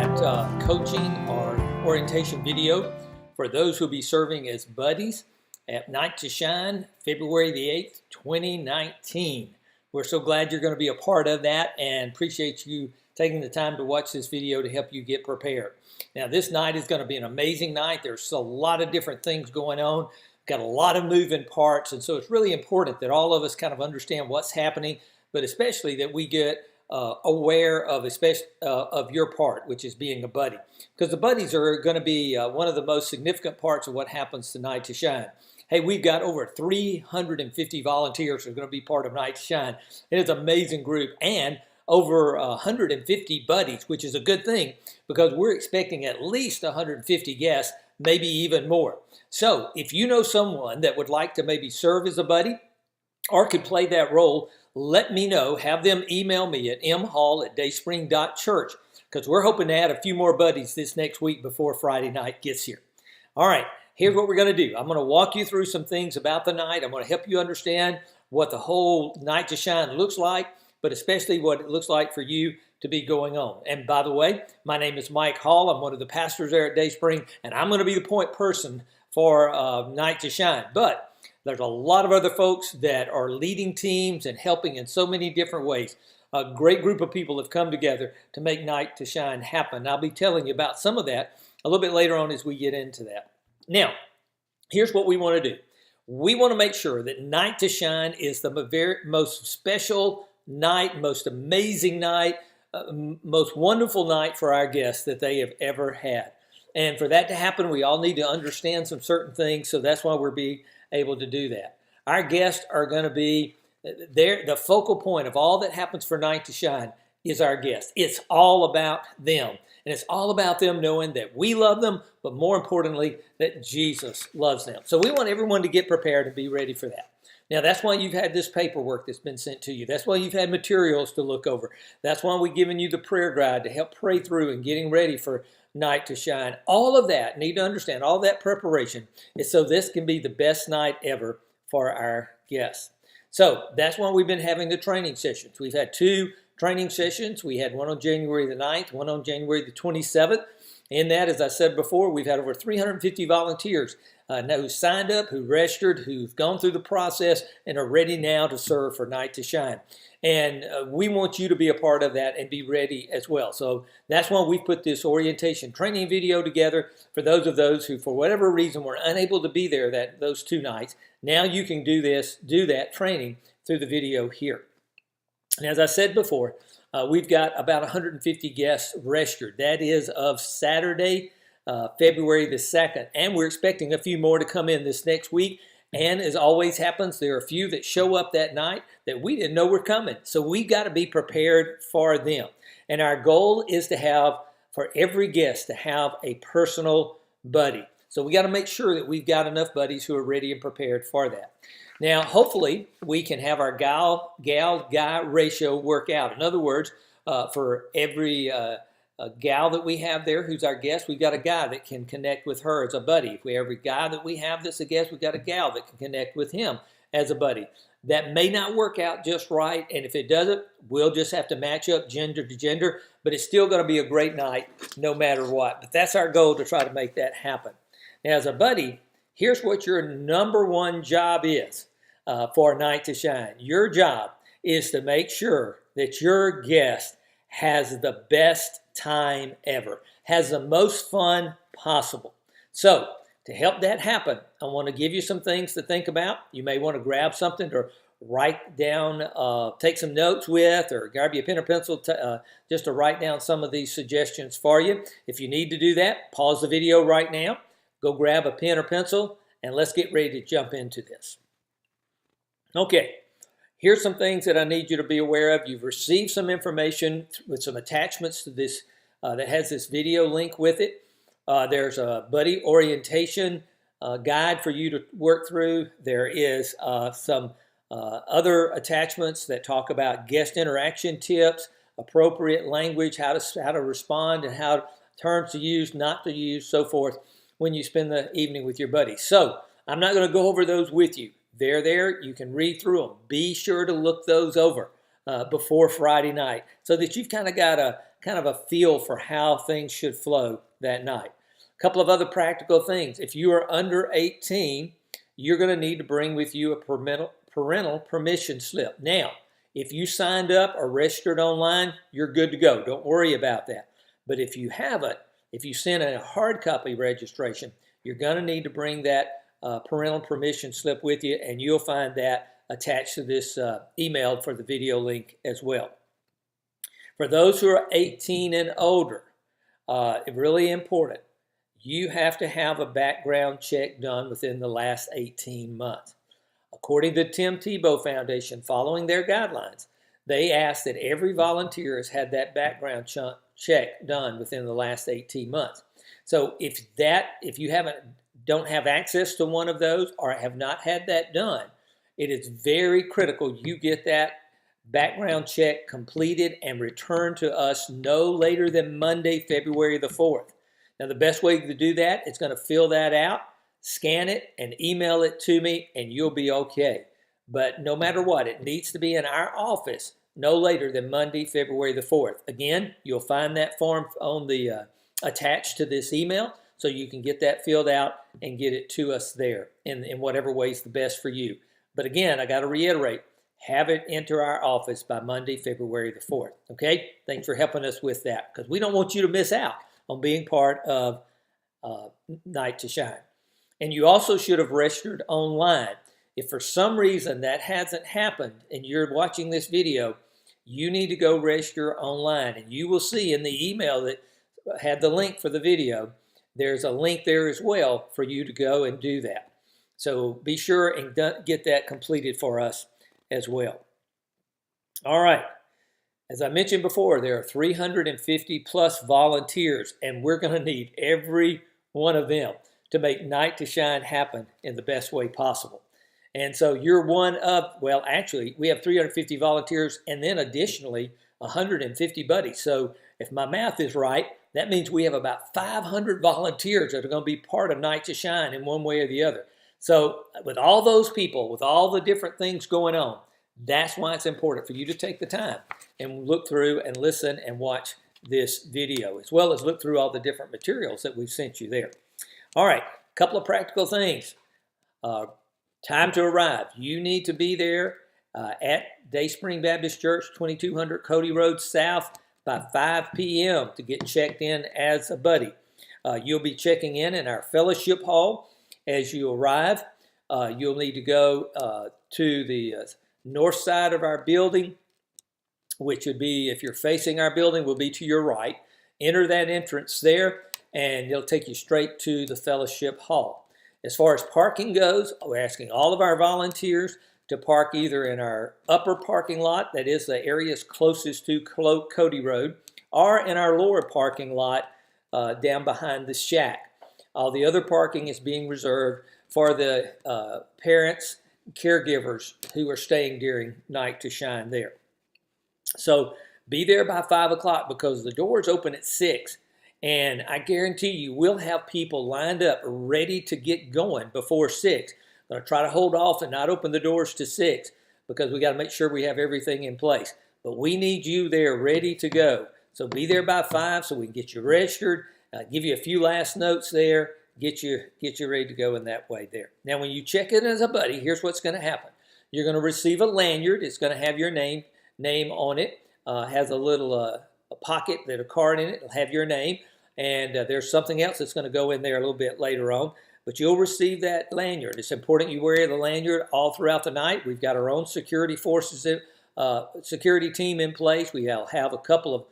that coaching or orientation video for those who will be serving as buddies at Night to Shine, February the 8th, 2019. We're so glad you're going to be a part of that and appreciate you taking the time to watch this video to help you get prepared. Now, this night is going to be an amazing night. There's a lot of different things going on. Got a lot of moving parts, and so it's really important that all of us kind of understand what's happening, but especially that we get aware of your part, which is being a buddy. Because the buddies are going to be one of the most significant parts of what happens to Night to Shine. Hey, we've got over 350 volunteers who are going to be part of Night to Shine. It's an amazing group, and over 150 buddies, which is a good thing because we're expecting at least 150 guests, maybe even more. So if you know someone that would like to maybe serve as a buddy or could play that role, let me know. Have them email me at mhall@dayspring.church because we're hoping to add a few more buddies this next week before Friday night gets here. All right, here's what we're going to do. I'm going to walk you through some things about the night. I'm going to help you understand what the whole Night to Shine looks like, but especially what it looks like for you to be going on. And by the way, my name is Mike Hall. I'm one of the pastors there at Dayspring, and I'm going to be the point person for Night to Shine. But there's a lot of other folks that are leading teams and helping in so many different ways. A great group of people have come together to make Night to Shine happen. I'll be telling you about some of that a little bit later on as we get into that. Now, here's what we want to do. We want to make sure that Night to Shine is the very most special night, most amazing night, most wonderful night for our guests that they have ever had. And for that to happen, we all need to understand some certain things, so that's why we're being able to do that. Our guests are going to be there. The focal point of all that happens for Night to Shine is our guests. It's all about them. And it's all about them knowing that we love them, but more importantly, that Jesus loves them. So we want everyone to get prepared and be ready for that. Now, that's why you've had this paperwork that's been sent to you. That's why you've had materials to look over. That's why we've given you the prayer guide to help pray through and getting ready for Night to Shine. All of that, need to understand, all that preparation is so this can be the best night ever for our guests. So that's why we've been having the training sessions. We've had 2 training sessions. We had one on January the 9th, one on January the 27th. In that, as I said before, we've had over 350 volunteers who signed up, who registered, who've gone through the process, and are ready now to serve for Night to Shine. And we want you to be a part of that and be ready as well. So that's why we've put this orientation training video together for those who, for whatever reason, were unable to be there those 2 nights. Now you can do that training through the video here. And as I said before, we've got about 150 guests registered. That is of Saturday, February the 2nd. And we're expecting a few more to come in this next week. And as always happens, there are a few that show up that night that we didn't know were coming. So we've got to be prepared for them. And our goal is to have, for every guest, to have a personal buddy. So we got to make sure that we've got enough buddies who are ready and prepared for that. Now, hopefully, we can have our gal-guy ratio work out. In other words, for every gal that we have there who's our guest, we've got a guy that can connect with her as a buddy. If we every guy that we have that's a guest, we've got a gal that can connect with him as a buddy. That may not work out just right, and if it doesn't, we'll just have to match up gender to gender, but it's still going to be a great night no matter what. But that's our goal, to try to make that happen. Now, as a buddy, here's what your number one job is for Night to Shine. Your job is to make sure that your guest has the best time ever, has the most fun possible. So to help that happen, I want to give you some things to think about. You may want to grab something to write down, take some notes with, or grab you a pen or pencil just to write down some of these suggestions for you. If you need to do that, pause the video right now, go grab a pen or pencil, and let's get ready to jump into this. Okay, here's some things that I need you to be aware of. You've received some information with some attachments to this that has this video link with it. There's a buddy orientation guide for you to work through. There is some other attachments that talk about guest interaction tips, appropriate language, how to respond, and how terms to use, not to use, so forth, when you spend the evening with your buddies. So I'm not going to go over those with you. They're there. You can read through them. Be sure to look those over before Friday night so that you've kind of got kind of a feel for how things should flow that night. A couple of other practical things. If you are under 18, you're going to need to bring with you a parental permission slip. Now, if you signed up or registered online, you're good to go. Don't worry about that. But if you haven't, if you sent a hard copy registration, you're going to need to bring that parental permission slip with you, and you'll find that attached to this email for the video link as well. For those who are 18 and older, really important, you have to have a background check done within the last 18 months. According to the Tim Tebow Foundation, following their guidelines, they ask that every volunteer has had that background check done within the last 18 months. So if you don't have access to one of those or have not had that done, it is very critical you get that background check completed and returned to us no later than Monday, February the 4th. Now, the best way to do that is going to fill that out, scan it, and email it to me, and you'll be okay. But no matter what, it needs to be in our office no later than Monday, February the 4th. Again, you'll find that form on the attached to this email, so you can get that filled out and get it to us there in whatever way is the best for you. But again, I got to reiterate, have it enter our office by Monday, February the 4th. Okay? Thanks for helping us with that, because we don't want you to miss out on being part of Night to Shine. And you also should have registered online. If for some reason that hasn't happened and you're watching this video, you need to go register online. And you will see in the email that had the link for the video, there's a link there as well for you to go and do that. So be sure and get that completed for us as well. All right. As I mentioned before, there are 350 plus volunteers, and we're going to need every one of them to make Night to Shine happen in the best way possible. And so you're one of, well, actually, we have 350 volunteers and then additionally 150 buddies. So if my math is right, that means we have about 500 volunteers that are going to be part of Night to Shine in one way or the other. So with all those people, with all the different things going on, that's why it's important for you to take the time and look through and listen and watch this video, as well as look through all the different materials that we've sent you there. All right, a couple of practical things. Time to arrive. You need to be there at Dayspring Baptist Church, 2200 Cody Road South by 5 p.m. to get checked in as a buddy. You'll be checking in our fellowship hall as you arrive. You'll need to go to the north side of our building, which would be, if you're facing our building, will be to your right. Enter that entrance there, and it'll take you straight to the fellowship hall. As far as parking goes, we're asking all of our volunteers to park either in our upper parking lot, that is the areas closest to Cody Road, or in our lower parking lot down behind the shack. All the other parking is being reserved for the parents, caregivers who are staying during Night to Shine there. So be there by 5 o'clock because the doors open at 6. And I guarantee you we'll have people lined up ready to get going before 6. I'm going to try to hold off and not open the doors to 6 because we got to make sure we have everything in place. But we need you there ready to go. So be there by 5 so we can get you registered, give you a few last notes there, get you ready to go in that way there. Now, when you check in as a buddy, here's what's going to happen. You're going to receive a lanyard. It's going to have your name on it. Has a little a pocket that a card in it. It'll have your name. And there's something else that's going to go in there a little bit later on. But you'll receive that lanyard. It's important you wear the lanyard all throughout the night. We've got our own security forces, security team in place. We have a couple of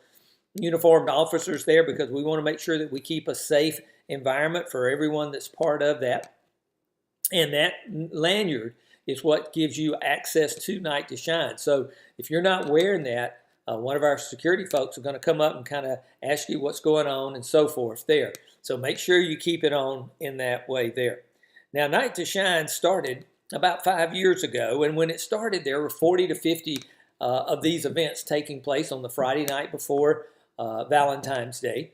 uniformed officers there because we want to make sure that we keep a safe environment for everyone that's part of that. And that lanyard is what gives you access to Night to Shine. So if you're not wearing that, one of our security folks are going to come up and kind of ask you what's going on and so forth there. So make sure you keep it on in that way there. Now, Night to Shine started about 5 years ago, and when it started, there were 40 to 50 of these events taking place on the Friday night before Valentine's Day.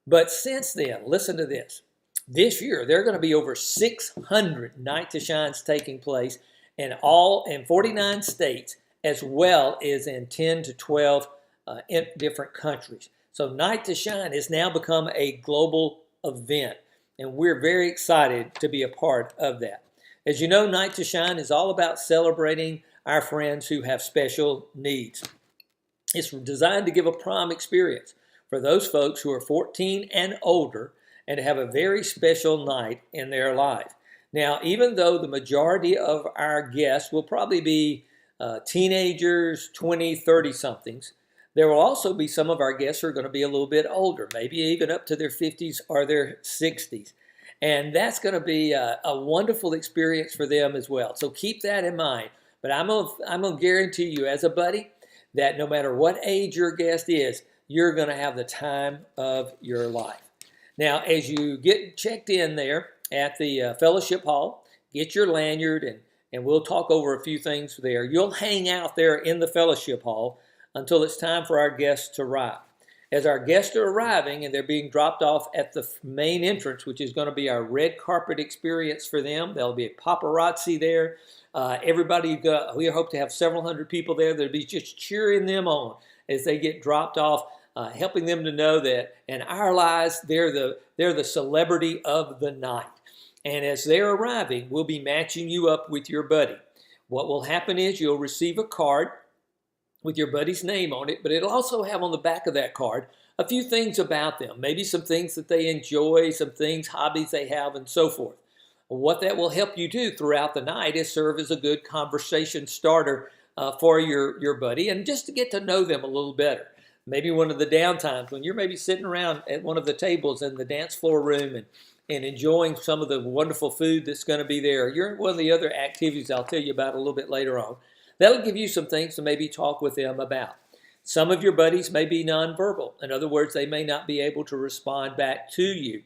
But since then, listen to this. This year, there are going to be over 600 Night to Shines taking place in 49 states, as well as in 10 to 12 in different countries. So Night to Shine has now become a global event, and we're very excited to be a part of that. As you know, Night to Shine is all about celebrating our friends who have special needs. It's designed to give a prime experience for those folks who are 14 and older and have a very special night in their life. Now, even though the majority of our guests will probably be teenagers, 20, 30-somethings, there will also be some of our guests who are going to be a little bit older, maybe even up to their 50s or their 60s. And that's going to be a wonderful experience for them as well. So keep that in mind. But I'm going to guarantee you as a buddy that no matter what age your guest is, you're going to have the time of your life. Now, as you get checked in there at the fellowship hall, get your lanyard, and we'll talk over a few things there. You'll hang out there in the fellowship hall until it's time for our guests to arrive. As our guests are arriving and they're being dropped off at the main entrance, which is going to be our red carpet experience for them, there'll be a paparazzi there. We hope to have several hundred people there that'll be just cheering them on as they get dropped off, helping them to know that in our lives, they're the celebrity of the night. And as they're arriving, we'll be matching you up with your buddy. What will happen is you'll receive a card with your buddy's name on it, but it'll also have on the back of that card a few things about them, maybe some things that they enjoy, some things, hobbies they have, and so forth. What that will help you do throughout the night is serve as a good conversation starter for your buddy, and just to get to know them a little better. Maybe one of the downtimes when you're maybe sitting around at one of the tables in the dance floor room and enjoying some of the wonderful food that's going to be there. You're in one of the other activities I'll tell you about a little bit later on. That'll give you some things to maybe talk with them about. Some of your buddies may be nonverbal. In other words, they may not be able to respond back to you,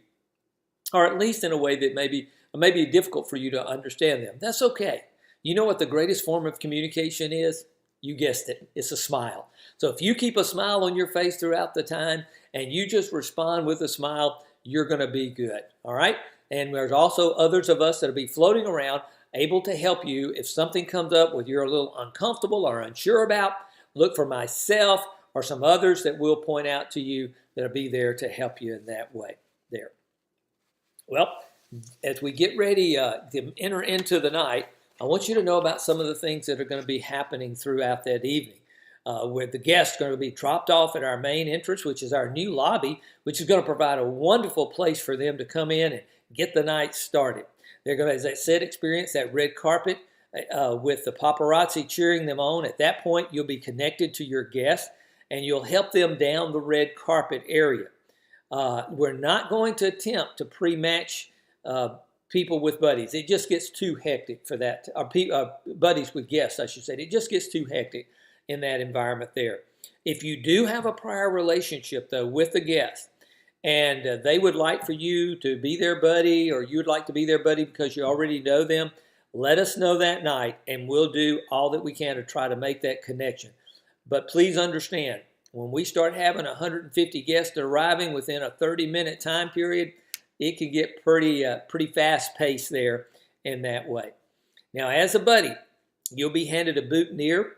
or at least in a way that may be difficult for you to understand them. That's okay. You know what the greatest form of communication is? You guessed it. It's a smile. So if you keep a smile on your face throughout the time and you just respond with a smile, you're going to be good. All right? And there's also others of us that will be floating around able to help you if something comes up where you're a little uncomfortable or unsure about. Look for myself or some others that will point out to you that'll be there to help you in that way there. Well, as we get ready to enter into the night, I want you to know about some of the things that are going to be happening throughout that evening. Where the guests are going to be dropped off at our main entrance, which is our new lobby, which is going to provide a wonderful place for them to come in and get the night started. They're going to, as I said, experience that red carpet with the paparazzi cheering them on. At that point, you'll be connected to your guests, and you'll help them down the red carpet area. We're not going to attempt to pre-match people with buddies. It just gets too hectic for that. Buddies with guests, I should say. It just gets too hectic in that environment there. If you do have a prior relationship, though, with the guest, and they would like for you to be their buddy, or you'd like to be their buddy because you already know them, let us know that night, and we'll do all that we can to try to make that connection. But please understand, when we start having 150 guests arriving within a 30-minute time period, it can get pretty fast-paced there in that way. Now, as a buddy, you'll be handed a boutonniere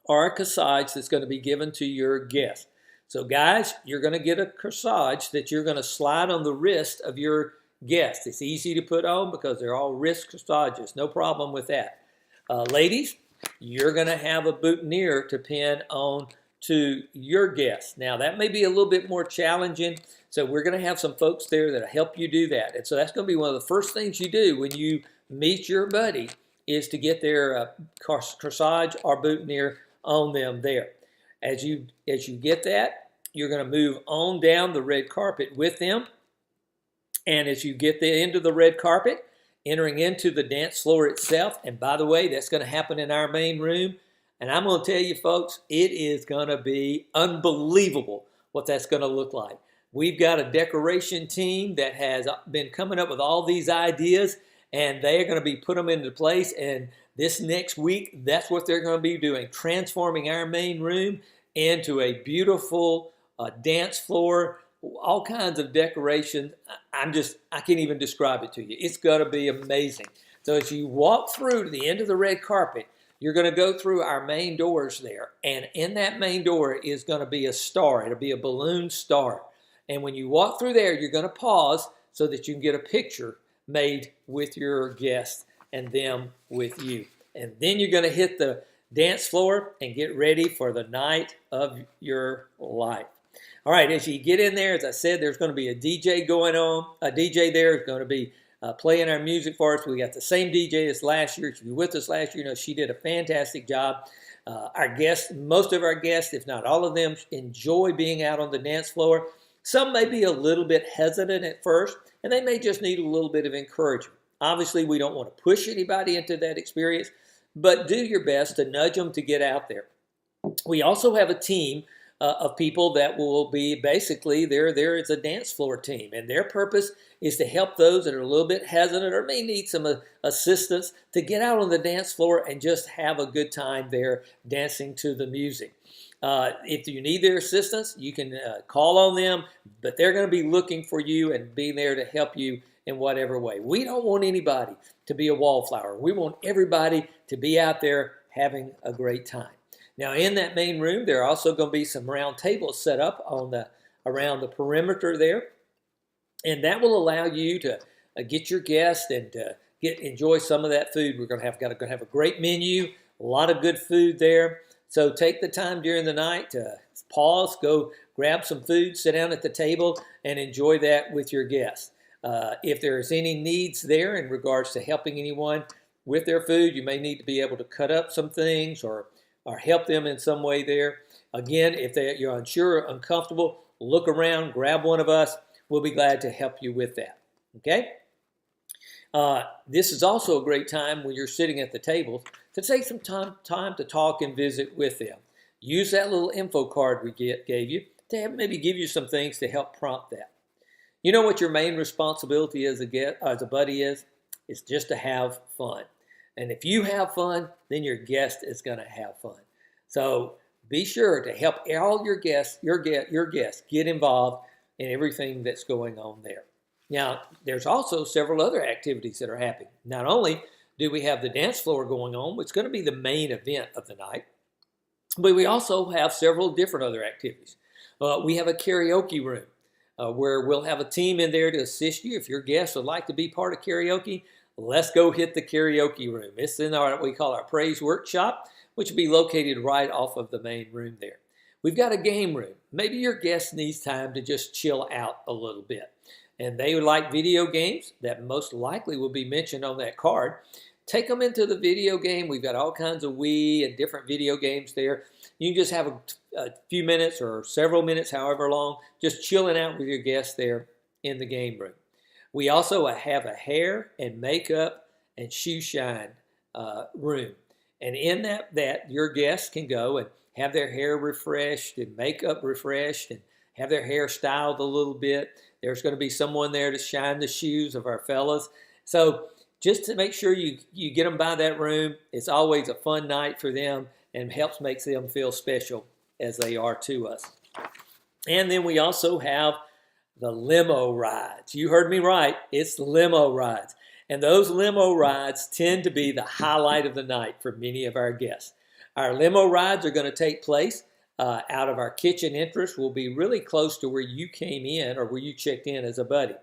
or a corsage that's going to be given to your guest. So guys, you're going to get a corsage that you're going to slide on the wrist of your guest. It's easy to put on because they're all wrist corsages. No problem with that. Ladies, you're going to have a boutonniere to pin on to your guest. Now, that may be a little bit more challenging, so we're going to have some folks there that'll help you do that. And so that's going to be one of the first things you do when you meet your buddy is to get their corsage or boutonniere on them there. As you get that, you're going to move on down the red carpet with them. And as you get the end of the red carpet, entering into the dance floor itself, and by the way, that's going to happen in our main room. And I'm going to tell you folks, it is going to be unbelievable what that's going to look like. We've got a decoration team that has been coming up with all these ideas, and they're going to be put them into place. And this next week, that's what they're going to be doing, transforming our main room into a beautiful dance floor, all kinds of decorations. I can't even describe it to you. It's going to be amazing. So as you walk through to the end of the red carpet, you're going to go through our main doors there. And in that main door is going to be a star. It'll be a balloon star. And when you walk through there, you're going to pause so that you can get a picture made with your guests and them with you. And then you're going to hit the dance floor and get ready for the night of your life. All right, as you get in there, as I said, there's going to be a DJ going on. A DJ there is going to be playing our music for us. We got the same DJ as last year. If you were with us last year, you know she did a fantastic job. Our guests, most of our guests, if not all of them, enjoy being out on the dance floor. Some may be a little bit hesitant at first, and they may just need a little bit of encouragement. Obviously, we don't want to push anybody into that experience, but do your best to nudge them to get out there. We also have a team of people that will be basically there is a dance floor team, and their purpose is to help those that are a little bit hesitant or may need some assistance to get out on the dance floor and just have a good time there dancing to the music. If you need their assistance, you can call on them, but they're going to be looking for you and be there to help you in whatever way. We don't want anybody to be a wallflower. We want everybody to be out there having a great time. Now, in that main room, there are also going to be some round tables set up around the perimeter there, and that will allow you to get your guests and enjoy some of that food. We're going to have a great menu, a lot of good food there. So take the time during the night to pause, go grab some food, sit down at the table, and enjoy that with your guests. If there's any needs there in regards to helping anyone with their food, you may need to be able to cut up some things or help them in some way there. Again, if you're unsure or uncomfortable, look around, grab one of us. We'll be glad to help you with that. Okay? This is also a great time when you're sitting at the table to take some time to talk and visit with them. Use that little info card we gave you to maybe give you some things to help prompt that. You know what your main responsibility as a buddy is? It's just to have fun. And if you have fun, then your guest is going to have fun. So be sure to help all your guests get involved in everything that's going on there. Now, there's also several other activities that are happening. Not only do we have the dance floor going on, which is going to be the main event of the night, but we also have several different other activities. We have a karaoke room where we'll have a team in there to assist you. If your guests would like to be part of karaoke, let's go hit the karaoke room. It's in what we call our praise workshop, which will be located right off of the main room there. We've got a game room. Maybe your guest needs time to just chill out a little bit, and they would like video games that most likely will be mentioned on that card. Take them into the video game. We've got all kinds of Wii and different video games there. You can just have a few minutes or several minutes, however long, just chilling out with your guests there in the game room. We also have a hair and makeup and shoe shine room. And in that your guests can go and have their hair refreshed and makeup refreshed and have their hair styled a little bit. There's going to be someone there to shine the shoes of our fellas. So just to make sure you get them by that room, it's always a fun night for them and helps make them feel special as they are to us. And then we also have the limo rides. You heard me right. It's limo rides. And those limo rides tend to be the highlight of the night for many of our guests. Our limo rides are going to take place out of our kitchen entrance. Will be really close to where you came in or where you checked in as a buddy.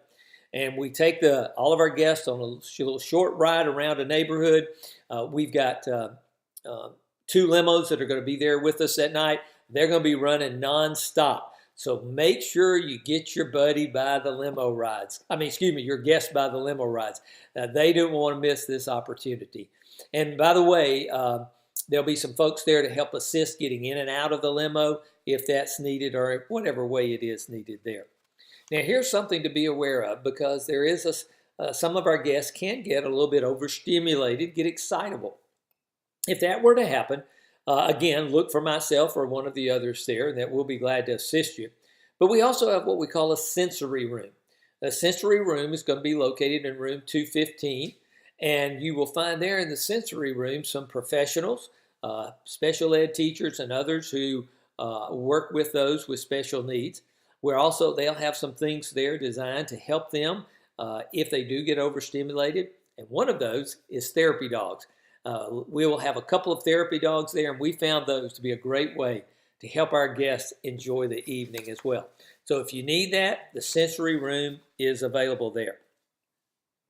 And we take all of our guests on a little short ride around a neighborhood. We've got 2 limos that are going to be there with us at night. They're going to be running nonstop. So make sure you get your buddy by the limo rides. Your guest by the limo rides. They don't want to miss this opportunity. And by the way, there'll be some folks there to help assist getting in and out of the limo if that's needed or whatever way it is needed there. Now, here's something to be aware of because there is some of our guests can get a little bit overstimulated, get excitable. If that were to happen, again, look for myself or one of the others there, and that we'll be glad to assist you. But we also have what we call a sensory room. The sensory room is going to be located in room 215, and you will find there in the sensory room some professionals, special ed teachers and others who work with those with special needs. They'll have some things there designed to help them if they do get overstimulated, and one of those is therapy dogs. We will have a couple of therapy dogs there, and we found those to be a great way to help our guests enjoy the evening as well. So if you need that, the sensory room is available there.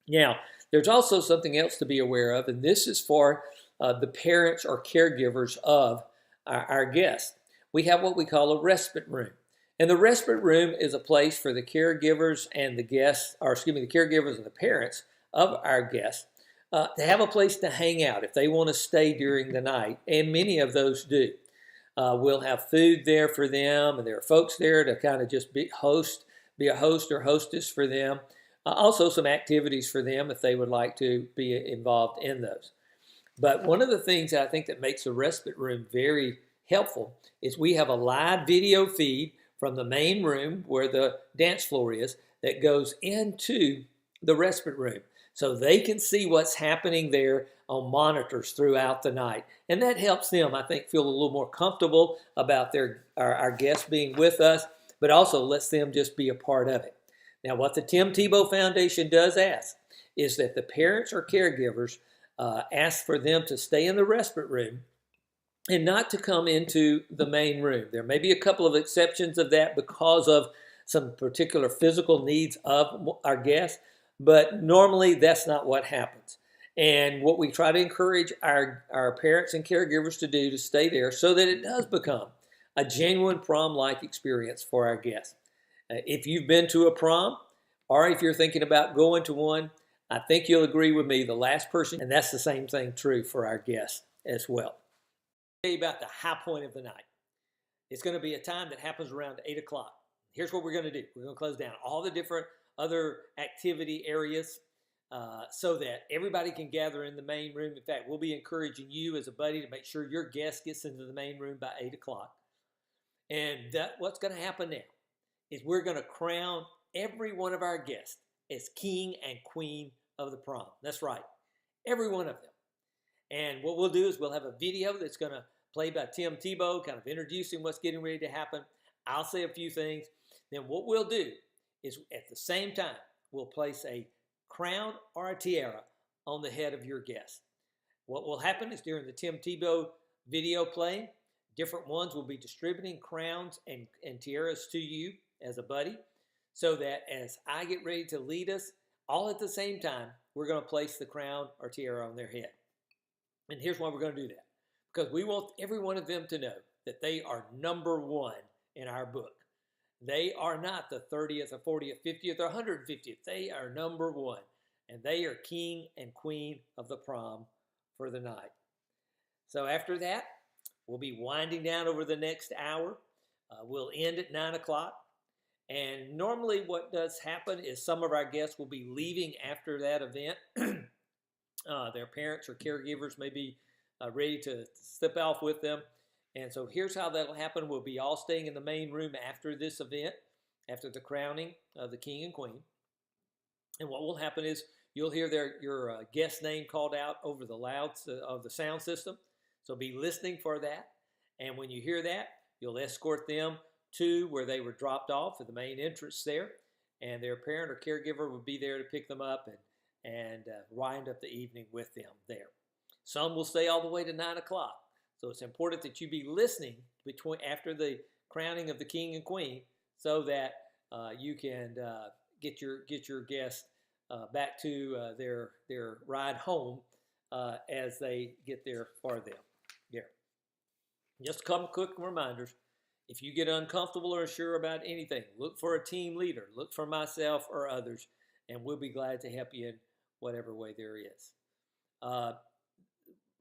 Now, there's also something else to be aware of, and this is for the parents or caregivers of our guests. We have what we call a respite room. And the respite room is a place for the caregivers and the guests, or excuse me, the caregivers and the parents of our guests to have a place to hang out if they want to stay during the night, and many of those do. We'll have food there for them, and there are folks there to kind of just be a host or hostess for them. Also some activities for them if they would like to be involved in those. But one of the things I think that makes the respite room very helpful is we have a live video feed from the main room where the dance floor is that goes into the respite room. So they can see what's happening there on monitors throughout the night. And that helps them, I think, feel a little more comfortable about our guests being with us, but also lets them just be a part of it. Now, what the Tim Tebow Foundation does ask is that the parents or caregivers ask for them to stay in the respite room and not to come into the main room. There may be a couple of exceptions of that because of some particular physical needs of our guests, but normally that's not what happens. And what we try to encourage our parents and caregivers to do to stay there so that it does become a genuine prom-like experience for our guests. If you've been to a prom, or if you're thinking about going to one, I think you'll agree with me, the last person, and that's the same thing true for our guests as well. I'll tell you about the high point of the night. It's going to be a time that happens around 8 o'clock. Here's what we're going to do. We're going to close down all the different other activity areas so that everybody can gather in the main room. In fact, we'll be encouraging you as a buddy to make sure your guest gets into the main room by 8 o'clock. And what's going to happen now is we're going to crown every one of our guests as king and queen of the prom. That's right, every one of them. And what we'll do is we'll have a video that's going to play by Tim Tebow, kind of introducing what's getting ready to happen. I'll say a few things. Then what we'll do is at the same time, we'll place a crown or a tiara on the head of your guest. What will happen is during the Tim Tebow video playing, different ones will be distributing crowns and tiaras to you as a buddy, so that as I get ready to lead us, all at the same time, we're going to place the crown or tiara on their head. And here's why we're going to do that. Because we want every one of them to know that they are number one in our book. They are not the 30th or 40th, 50th or 150th. They are number one. And they are king and queen of the prom for the night. So after that, we'll be winding down over the next hour. We'll end at 9 o'clock. And normally what does happen is some of our guests will be leaving after that event. Their parents or caregivers may be ready to step off with them. And so here's how that'll happen. We'll be all staying in the main room after this event, after the crowning of the king and queen. And what will happen is you'll hear your guest name called out over the louds of the sound system. So be listening for that. And when you hear that, you'll escort them to where they were dropped off at the main entrance there, and their parent or caregiver will be there to pick them up and wind up the evening with them there. Some will stay all the way to 9 o'clock, so it's important that you be listening after the crowning of the king and queen, so that you can get your guests back to their ride home as they get there for them. Yeah. Just a couple quick reminders. If you get uncomfortable or unsure about anything, look for a team leader, look for myself or others, and we'll be glad to help you in whatever way there is.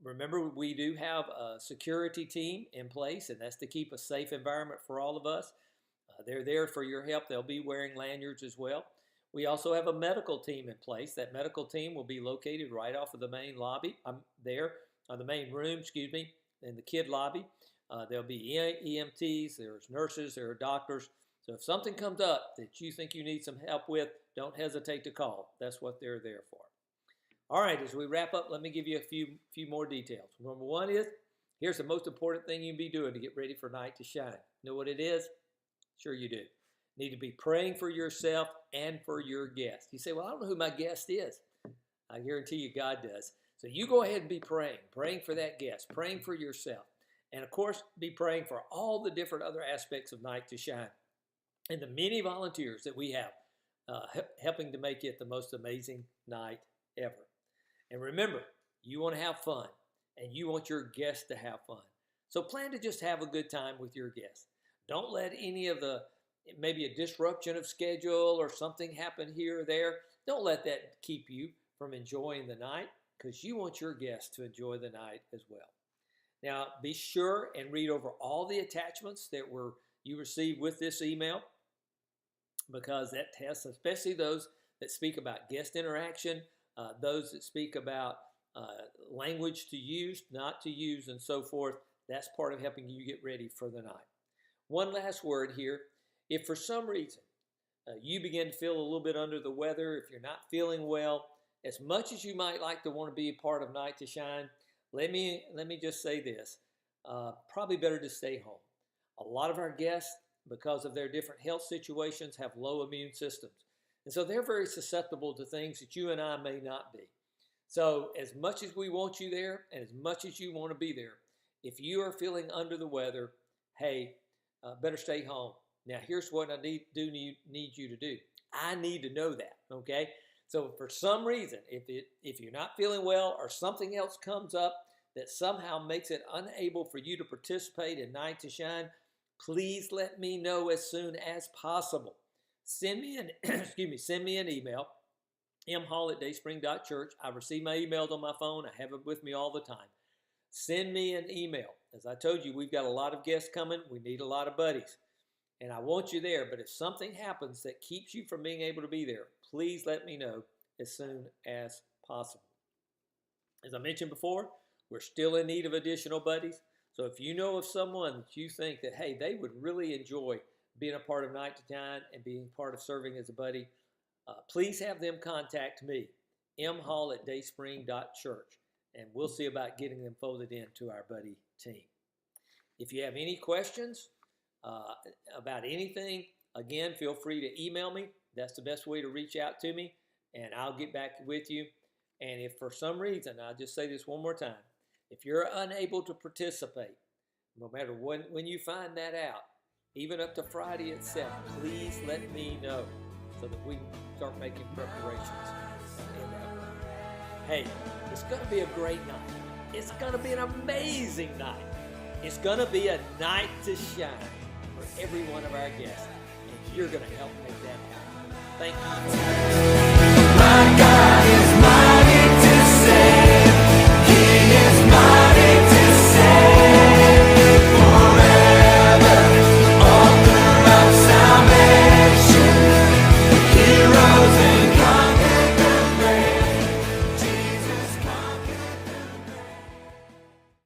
Remember, we do have a security team in place, and that's to keep a safe environment for all of us. They're there for your help. They'll be wearing lanyards as well. We also have a medical team in place. That medical team will be located right off of the main lobby, the main room, in the kid lobby. There'll be EMTs, there's nurses, there are doctors. So if something comes up that you think you need some help with, don't hesitate to call. That's what they're there for. All right, as we wrap up, let me give you a few more details. Number one is, here's the most important thing you can be doing to get ready for night to shine. Know what it is? Sure you do. Need to be praying for yourself and for your guest. You say, well, I don't know who my guest is. I guarantee you God does. So you go ahead and be praying for that guest, praying for yourself. And of course, be praying for all the different other aspects of Night to Shine and the many volunteers that we have helping to make it the most amazing night ever. And remember, you want to have fun and you want your guests to have fun. So plan to just have a good time with your guests. Don't let any of maybe a disruption of schedule or something happen here or there. Don't let that keep you from enjoying the night, because you want your guests to enjoy the night as well. Now, be sure and read over all the attachments that you received with this email, because that tests, especially those that speak about guest interaction, those that speak about language to use, not to use, and so forth. That's part of helping you get ready for the night. One last word here. If for some reason you begin to feel a little bit under the weather, if you're not feeling well, as much as you might like to want to be a part of Night to Shine, let me just say this. Probably better to stay home. A lot of our guests, because of their different health situations, have low immune systems. And so they're very susceptible to things that you and I may not be. So as much as we want you there and as much as you want to be there, if you are feeling under the weather, hey, better stay home. Now, here's what I need you to do. I need to know that, okay? So for some reason, if you're not feeling well or something else comes up that somehow makes it unable for you to participate in Night to Shine, please let me know as soon as possible. Send me an email, mhall@dayspring.church. I receive my emails on my phone. I have it with me all the time. Send me an email. As I told you, we've got a lot of guests coming. We need a lot of buddies. And I want you there, but if something happens that keeps you from being able to be there, please let me know as soon as possible. As I mentioned before, we're still in need of additional buddies. So if you know of someone that you think that, hey, they would really enjoy being a part of Night to Shine and being part of serving as a buddy, please have them contact me, mhall@dayspring.church, and we'll see about getting them folded into our buddy team. If you have any questions about anything, again, feel free to email me. That's the best way to reach out to me, and I'll get back with you. And if for some reason, I'll just say this one more time, if you're unable to participate, no matter when you find that out, even up to Friday at 7, please let me know so that we can start making preparations. Hey, it's going to be a great night. It's going to be an amazing night. It's going to be a night to shine for every one of our guests, and you're going to help make that happen. Thank you.